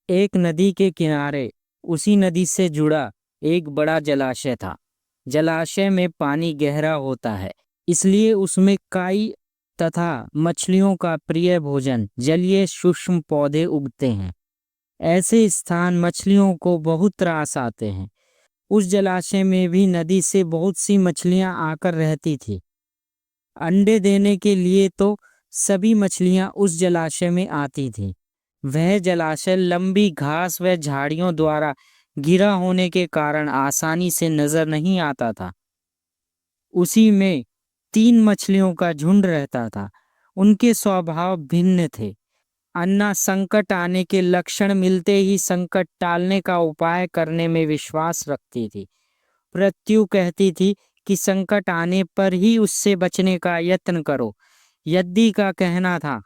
एक नदी के किनारे उसी नदी से जुड़ा एक बड़ा जलाशय था। जलाशय में पानी गहरा होता है, इसलिए उसमें काई तथा मछलियों का प्रिय भोजन जलीय सूक्ष्म पौधे उगते हैं। ऐसे स्थान मछलियों को बहुत त्रास आते हैं। उस जलाशय में भी नदी से बहुत सी मछलियां आकर रहती थी। अंडे देने के लिए तो सभी मछलियां उस जलाशय में आती थीं। वह जलाशय लंबी घास व झाड़ियों द्वारा घिरा होने के कारण आसानी से नजर नहीं आता था। उसी में 3 मछलियों का झुंड रहता था। उनके स्वभाव भिन्न थे। अन्ना संकट आने के लक्षण मिलते ही संकट टालने का उपाय करने में विश्वास रखती थी। मृत्यु कहती थी कि संकट आने पर ही उससे बचने का यत्न करो। यद्दी का कहना था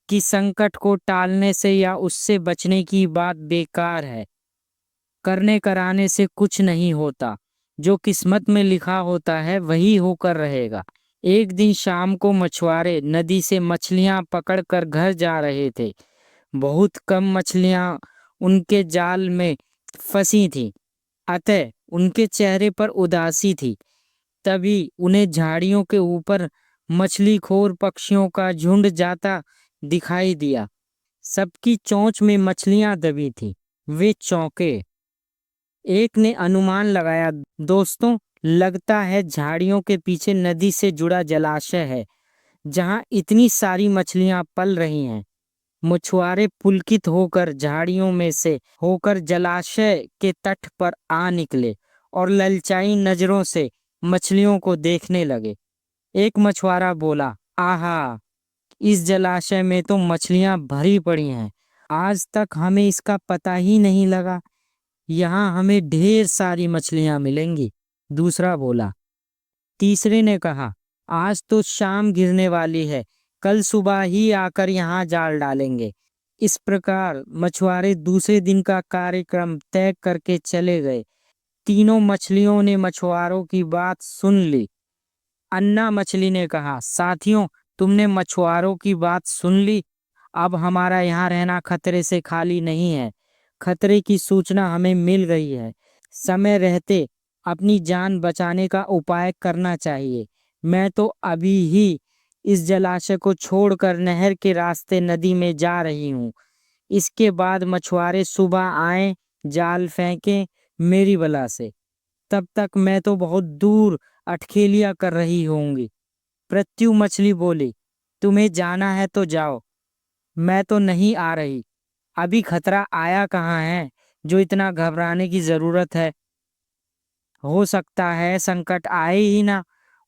कि संकट को टालने से या उससे बचने की बात बेकार है। करने कराने से कुछ नहीं होता। जो किस्मत में लिखा होता है वही होकर रहेगा। एक दिन शाम को मछुआरे नदी से मछलियां पकड़कर घर जा रहे थे। बहुत कम मछलियां उनके जाल में फंसी थीं, अतः उनके चेहरे पर उदासी थी। तभी उन्हें झाड़ियों के ऊपर मछलीखोर पक्षियों का झुंड जाता दिखाई दिया। सबकी चोंच में मछलियां दबी थीं। वे चौंके। एक ने अनुमान लगाया, दोस्तों, लगता है झाड़ियों के पीछे नदी से जुड़ा जलाशय है जहां इतनी सारी मछलियां पल रही हैं। मछुआरे पुलकित होकर झाड़ियों में से होकर जलाशय के तट पर आ निकले और ललचाई नजरों से मछलियों को देखने लगे। एक मछुआरा बोला, आहा, इस जलाशय में तो मछलियां भरी पड़ी हैं। आज तक हमें इसका पता ही नहीं लगा। यहाँ हमें ढेर सारी मछलियां मिलेंगी। दूसरा बोला। तीसरे ने कहा, आज तो शाम गिरने वाली है, कल सुबह ही आकर यहाँ जाल डालेंगे। इस प्रकार मछुआरे दूसरे दिन का कार्यक्रम तय करके चले गए। तीनों मछलियों ने मछुआरों की बात सुन ली। अन्ना मछली ने कहा, साथियों, तुमने मछुआरों की बात सुन ली। अब हमारा यहाँ रहना खतरे से खाली नहीं है। खतरे की सूचना हमें मिल गई है। समय रहते अपनी जान बचाने का उपाय करना चाहिए। मैं तो अभी ही इस जलाशय को छोड़कर नहर के रास्ते नदी में जा रही हूँ। इसके बाद मछुआरे सुबह आए, जाल फेंकें मेरी बला से। तब तक मैं तो बहुत दूर अटखेलियां कर रही होंगी। प्रत्यु मछली बोली, तुम्हें जाना है तो जाओ, मैं तो नहीं आ रही। अभी खतरा आया कहाँ है जो इतना घबराने की जरूरत है। हो सकता है संकट आए ही ना।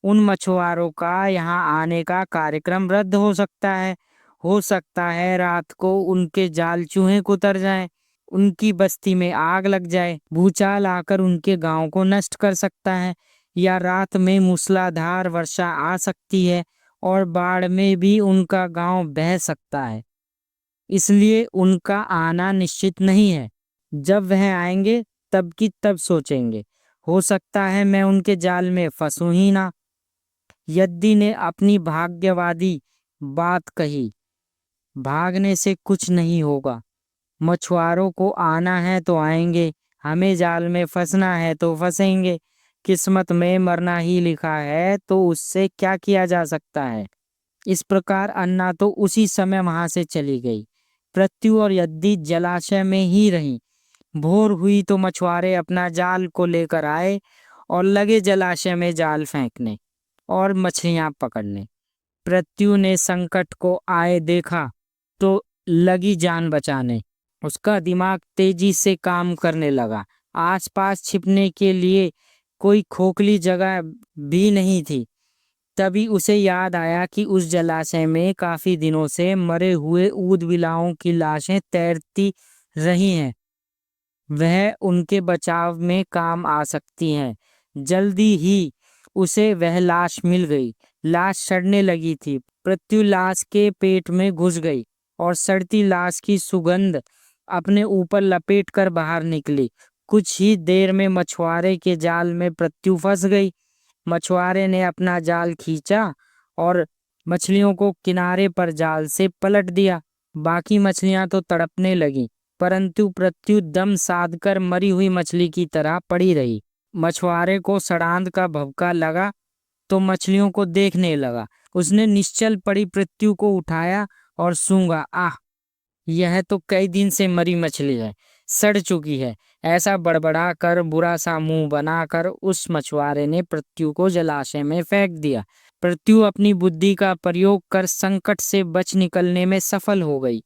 उन मछुआरों का यहाँ आने का कार्यक्रम रद्द हो सकता है। हो सकता है रात को उनके जाल चूहे कुतर जाएं, उनकी बस्ती में आग लग जाए, भूचाल आकर उनके गांव को नष्ट कर सकता है, या रात में मूसलाधार वर्षा आ सकती है और बाढ़ में भी उनका गांव बह सकता है। इसलिए उनका आना निश्चित नहीं है। जब वह आएंगे तब की तब सोचेंगे। हो सकता है मैं उनके जाल में फंसूं ही ना। यद्दी ने अपनी भाग्यवादी बात कही। भागने से कुछ नहीं होगा। मछुआरों को आना है तो आएंगे, हमें जाल में फंसना है तो फंसेंगे। किस्मत में मरना ही लिखा है तो उससे क्या किया जा सकता है। इस प्रकार अन्ना तो उसी समय वहां से चली गई। प्रत्यु और यद्दी जलाशय में ही रहीं। भोर हुई तो मछुआरे अपना जाल को लेकर आए और लगे जलाशय में जाल फेंकने और मछलियां पकड़ने। प्रत्यु ने संकट को आए देखा तो लगी जान बचाने। उसका दिमाग तेजी से काम करने लगा। आसपास छिपने के लिए कोई खोखली जगह भी नहीं थी। तभी उसे याद आया कि उस जलाशय में काफी दिनों से मरे हुए ऊदबिलाओं की लाशें तैरती रही हैं। वह उनके बचाव में काम आ सकती हैं। जल्दी ही उसे वह लाश मिल गई। लाश सड़ने लगी थी। प्रत्यु लाश के पेट में घुस गई और सड़ती लाश की सुगंध अपने ऊपर लपेट कर बाहर निकली। कुछ ही देर में मछुआरे के जाल में प्रत्यु फंस गई। मछुआरे ने अपना जाल खींचा और मछलियों को किनारे पर जाल से पलट दिया। बाकी मछलियां तो तड़पने लगीं। परंतु पृथ्वी दम साधकर मरी हुई मछली की तरह पड़ी रही। मछुआरे को सड़ांध का भभका लगा तो मछलियों को देखने लगा। उसने निश्चल पड़ी पृथ्वी को उठाया और सूंघा। आह, यह तो कई दिन से मरी मछली है, सड़ चुकी है। ऐसा बड़बड़ा कर बुरा सा मुंह बनाकर उस मछुआरे ने पृथ्वी को जलाशय में फेंक दिया। पृथ्वी अपनी बुद्धि का प्रयोग कर संकट से बच निकलने में सफल हो गई।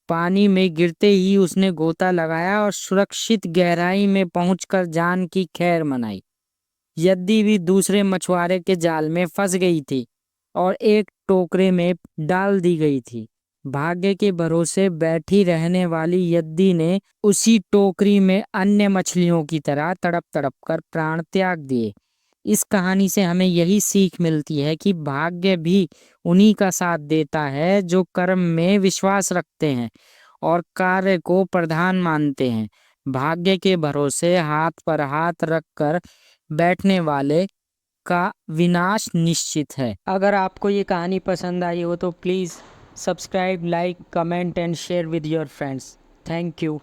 पानी में गिरते ही उसने गोता लगाया और सुरक्षित गहराई में पहुंचकर जान की खैर मनाई। यद्यपि भी दूसरे मछुआरे के जाल में फंस गई थी और एक टोकरे में डाल दी गई थी। भाग्य के भरोसे बैठी रहने वाली यद्दी ने उसी टोकरी में अन्य मछलियों की तरह तड़प तड़प कर प्राण त्याग दिए। इस कहानी से हमें यही सीख मिलती है कि भाग्य भी उन्हीं का साथ देता है जो कर्म में विश्वास रखते हैं और कार्य को प्रधान मानते हैं। भाग्य के भरोसे हाथ पर हाथ रखकर बैठने वाले का विनाश निश्चित है। अगर आपको ये कहानी पसंद आई हो तो please subscribe, like, comment and share with your friends. Thank you.